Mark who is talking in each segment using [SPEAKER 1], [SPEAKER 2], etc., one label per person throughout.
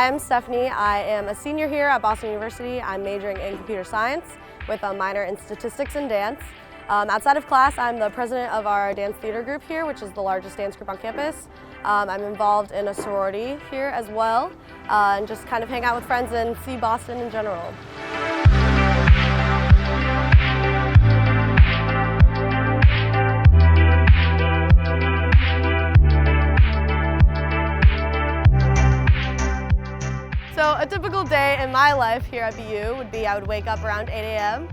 [SPEAKER 1] Hi, I'm Stephanie. I am a senior here at Boston University. I'm majoring in computer science with a minor in statistics and dance. Outside of class, I'm the president of our dance theater group here, which is the largest dance group on campus. I'm involved in a sorority here as well, and just kind of hang out with friends and see Boston in general. So a typical day in my life here at BU would be I would wake up around 8 a.m.,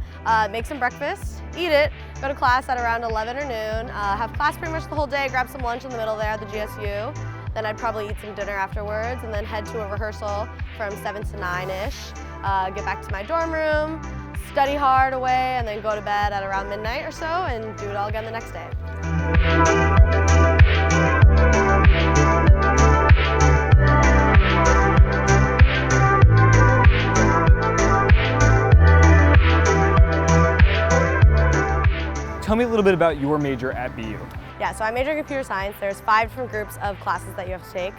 [SPEAKER 1] make some breakfast, eat it, go to class at around 11 or noon, have class pretty much the whole day, grab some lunch in the middle there at the GSU. Then I'd probably eat some dinner afterwards and then head to a rehearsal from 7 to 9-ish, get back to my dorm room, study hard away, and then go to bed at around midnight or so and do it all again the next day.
[SPEAKER 2] Tell me a little bit about your major at BU.
[SPEAKER 1] Yeah, so I major in computer science. There's 5 different groups of classes that you have to take.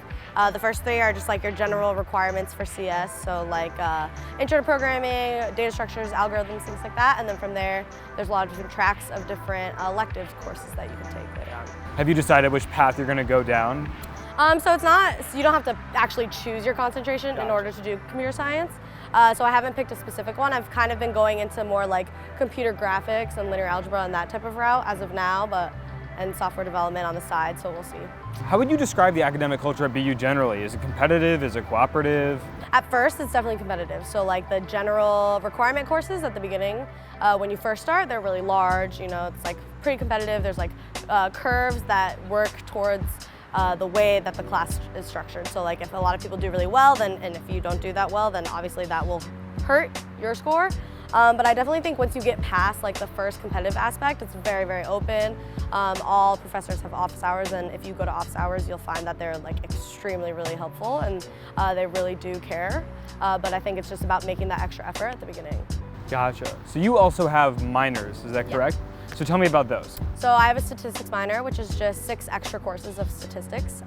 [SPEAKER 1] The first 3 are just like your general requirements for CS, so like intro to programming, data structures, algorithms, things like that. And then from there, there's a lot of different tracks of different elective courses that you can take later on.
[SPEAKER 2] Have you decided which path you're going to go down?
[SPEAKER 1] So you don't have to actually choose your concentration in order to do computer science. So I haven't picked a specific one. I've kind of been going into more like computer graphics and linear algebra and that type of route as of now, and software development on the side, so we'll see.
[SPEAKER 2] How would you describe the academic culture at BU generally? Is it competitive? Is it cooperative?
[SPEAKER 1] At first, it's definitely competitive. So like the general requirement courses at the beginning, when you first start, they're really large. You know, it's like pretty competitive. There's like curves that work towards the way that the class is structured. So like if a lot of people do really well, and if you don't do that well, then obviously that will hurt your score. But I definitely think once you get past like the first competitive aspect, it's very, very open. All professors have office hours, and if you go to office hours, you'll find that they're like extremely, really helpful, and they really do care. But I think it's just about making that extra effort at the beginning.
[SPEAKER 2] Gotcha. So you also have minors, is that correct?
[SPEAKER 1] Yep.
[SPEAKER 2] So tell me about those.
[SPEAKER 1] So I have a statistics minor, which is just 6 extra courses of statistics.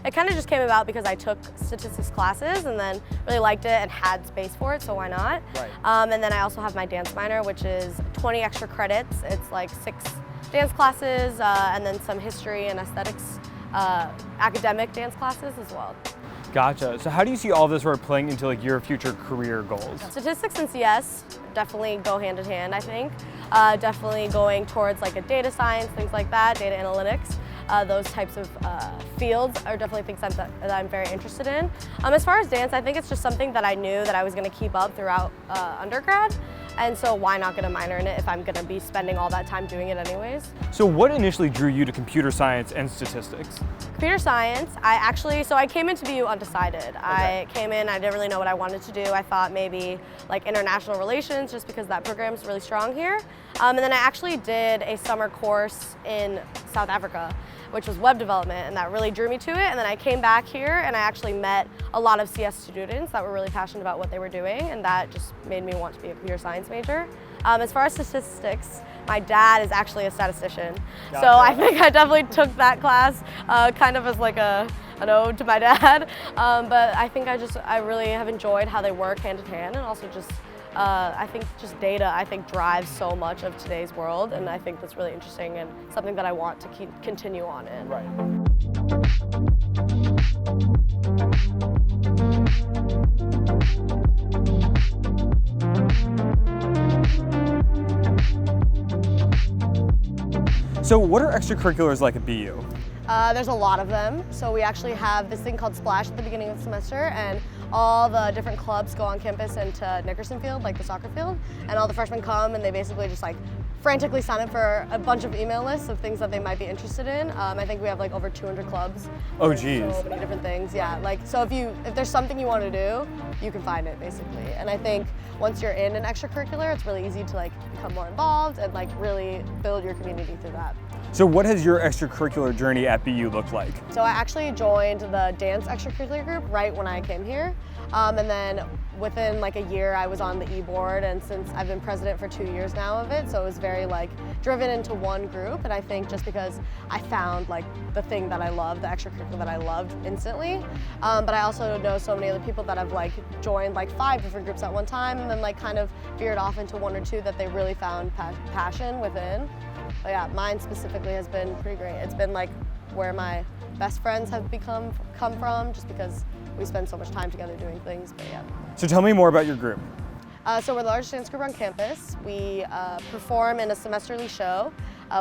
[SPEAKER 1] It kind of just came about because I took statistics classes and then really liked it and had space for it, so why not?
[SPEAKER 2] Right.
[SPEAKER 1] And then I also have my dance minor, which is 20 extra credits. It's like 6 dance classes and then some history and aesthetics, academic dance classes as well.
[SPEAKER 2] Gotcha. So how do you see all this sort of playing into like your future career goals?
[SPEAKER 1] Statistics and CS definitely go hand in hand, I think. Definitely going towards like a data science, things like that, data analytics. Those types of fields are definitely things that I'm very interested in. As far as dance, I think it's just something that I knew that I was going to keep up throughout undergrad. And so why not get a minor in it if I'm going to be spending all that time doing it anyways?
[SPEAKER 2] So what initially drew you to computer science and statistics?
[SPEAKER 1] Computer science, I came into BU undecided. Okay. I came in, I didn't really know what I wanted to do. I thought maybe like international relations, just because that program is really strong here. And then I actually did a summer course in South Africa, which was web development, and that really drew me to it. And then I came back here and I actually met a lot of CS students that were really passionate about what they were doing, and that just made me want to be a computer science major. As far as statistics, my dad is actually a statistician. Gotcha. So I think I definitely took that class kind of as like an ode to my dad. But I think I really have enjoyed how they work hand in hand, and also just I think just data drives so much of today's world, and I think that's really interesting and something that I want to continue on in.
[SPEAKER 2] Right. So what are extracurriculars like at BU?
[SPEAKER 1] There's a lot of them. So we actually have this thing called Splash at the beginning of the semester, and all the different clubs go on campus into Nickerson Field, like the soccer field, and all the freshmen come and they basically just like frantically sign up for a bunch of email lists of things that they might be interested in. I think we have like over 200 clubs.
[SPEAKER 2] Oh geez.
[SPEAKER 1] So many different things, yeah. Like, so if there's something you want to do, you can find it basically. And I think once you're in an extracurricular, it's really easy to like become more involved and like really build your community through that.
[SPEAKER 2] So what has your extracurricular journey at BU looked like?
[SPEAKER 1] So I actually joined the dance extracurricular group right when I came here. And then within like a year I was on the e-board, and since I've been president for 2 years now of it, so it was very like driven into one group. And I think just because I found like the thing that I love, the extracurricular that I loved instantly, but I also know so many other people that have like joined like 5 different groups at one time and then like kind of veered off into 1 or 2 that they really found passion within. But yeah, mine specifically has been pretty great. It's been like where my best friends have come from, just because we spend so much time together doing things. But yeah.
[SPEAKER 2] So tell me more about your group.
[SPEAKER 1] So we're the largest dance group on campus. We perform in a semesterly show.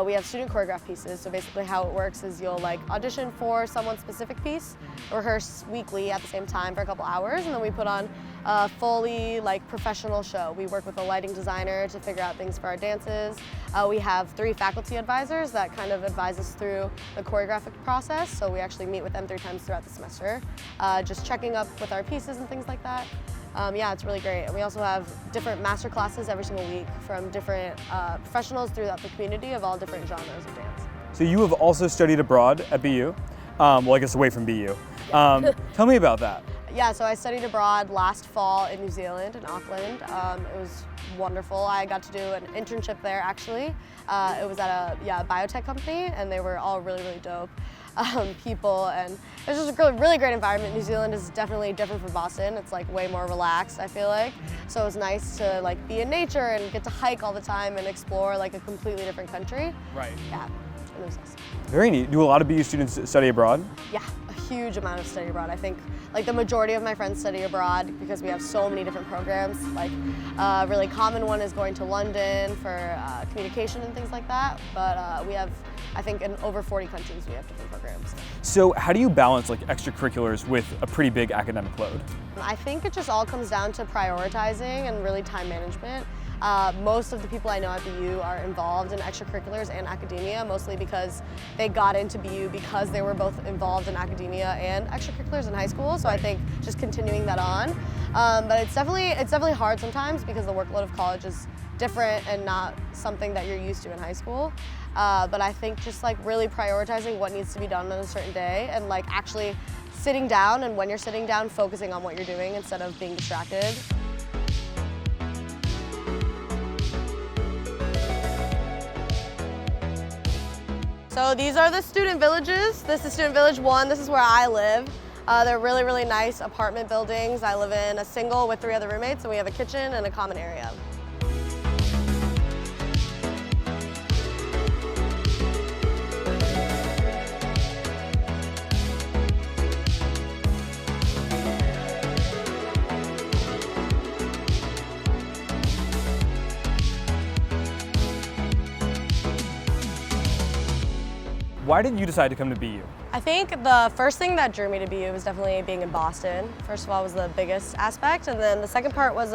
[SPEAKER 1] We have student choreographed pieces. So basically how it works is you'll like audition for someone's specific piece, rehearse weekly at the same time for a couple hours, and then we put on a fully like professional show. We work with a lighting designer to figure out things for our dances. We have 3 faculty advisors that kind of advise us through the choreographic process. So we actually meet with them 3 times throughout the semester, just checking up with our pieces and things like that. Yeah, it's really great. And we also have different master classes every single week from different professionals throughout the community of all different genres of dance.
[SPEAKER 2] So you have also studied abroad at BU, well, I guess away from BU. Tell me about that.
[SPEAKER 1] Yeah, so I studied abroad last fall in New Zealand, in Auckland. It was wonderful. I got to do an internship there actually. It was at a biotech company, and they were all really, really dope people, and it was just a really great environment. New Zealand is definitely different from Boston. It's like way more relaxed, I feel like. So it was nice to like be in nature and get to hike all the time and explore like a completely different country.
[SPEAKER 2] Right.
[SPEAKER 1] Yeah, it was nice.
[SPEAKER 2] Very neat. Do a lot of BU students study abroad?
[SPEAKER 1] Yeah, a huge amount of study abroad. I think like the majority of my friends study abroad because we have so many different programs. Like a really common one is going to London for communication and things like that. But we have, I think in over 40 countries we have different programs.
[SPEAKER 2] So how do you balance like extracurriculars with a pretty big academic load?
[SPEAKER 1] I think it just all comes down to prioritizing and really time management. Most of the people I know at BU are involved in extracurriculars and academia, mostly because they got into BU because they were both involved in academia and extracurriculars in high school. So I think just continuing that on. But it's definitely hard sometimes because the workload of college is different and not something that you're used to in high school. But I think just like really prioritizing what needs to be done on a certain day and like actually sitting down, and when you're sitting down, focusing on what you're doing instead of being distracted. So these are the student villages. This is Student Village 1. This is where I live. They're really, really nice apartment buildings. I live in a single with 3 other roommates, and we have a kitchen and a common area.
[SPEAKER 2] Why did you decide to come to BU?
[SPEAKER 1] I think the first thing that drew me to BU was definitely being in Boston. First of all, was the biggest aspect, and then the second part was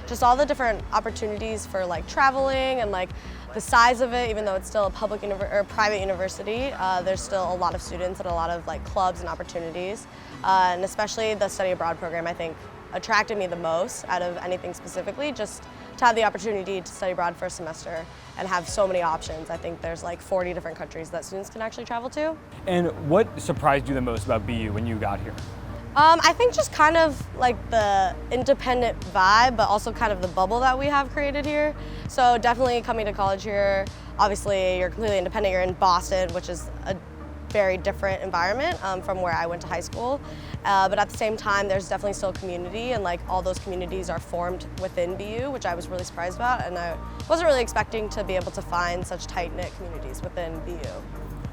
[SPEAKER 1] just all the different opportunities for like traveling and like the size of it. Even though it's still a public or private university, there's still a lot of students and a lot of like clubs and opportunities, and especially the study abroad program I think attracted me the most out of anything specifically. Just to have the opportunity to study abroad for a semester and have so many options. I think there's like 40 different countries that students can actually travel to.
[SPEAKER 2] And what surprised you the most about BU when you got here?
[SPEAKER 1] I think just kind of like the independent vibe, but also kind of the bubble that we have created here. So definitely coming to college here, obviously you're completely independent. You're in Boston, which is a very different environment from where I went to high school. But at the same time, there's definitely still community, and like all those communities are formed within BU, which I was really surprised about, and I wasn't really expecting to be able to find such tight-knit communities within BU.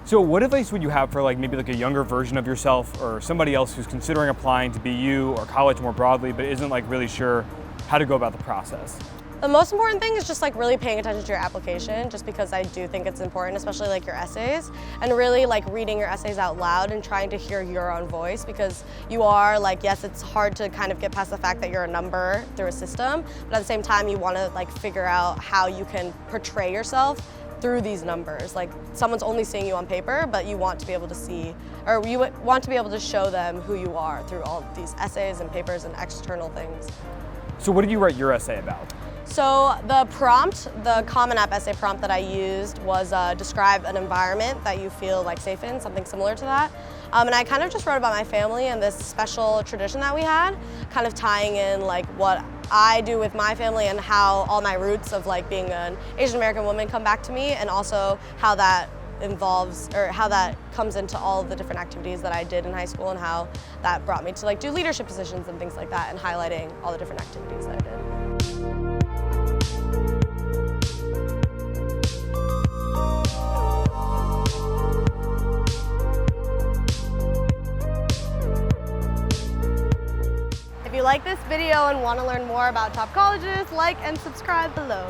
[SPEAKER 2] So what advice would you have for like maybe like a younger version of yourself or somebody else who's considering applying to BU or college more broadly but isn't like really sure how to go about the process?
[SPEAKER 1] The most important thing is just like really paying attention to your application, just because I do think it's important, especially like your essays, and really like reading your essays out loud and trying to hear your own voice, because you are like, yes, it's hard to kind of get past the fact that you're a number through a system, but at the same time you want to like figure out how you can portray yourself through these numbers. Like someone's only seeing you on paper, but you want to be able to see, or you want to be able to show them who you are through all of these essays and papers and external things.
[SPEAKER 2] So what did you write your essay about?
[SPEAKER 1] So the prompt, the Common App essay prompt that I used was describe an environment that you feel like safe in, something similar to that. And I kind of just wrote about my family and this special tradition that we had, kind of tying in like what I do with my family and how all my roots of like being an Asian American woman come back to me, and also how that involves, or how that comes into all of the different activities that I did in high school, and how that brought me to like do leadership positions and things like that, and highlighting all the different activities that I did. If you like this video and want to learn more about top colleges, like and subscribe below.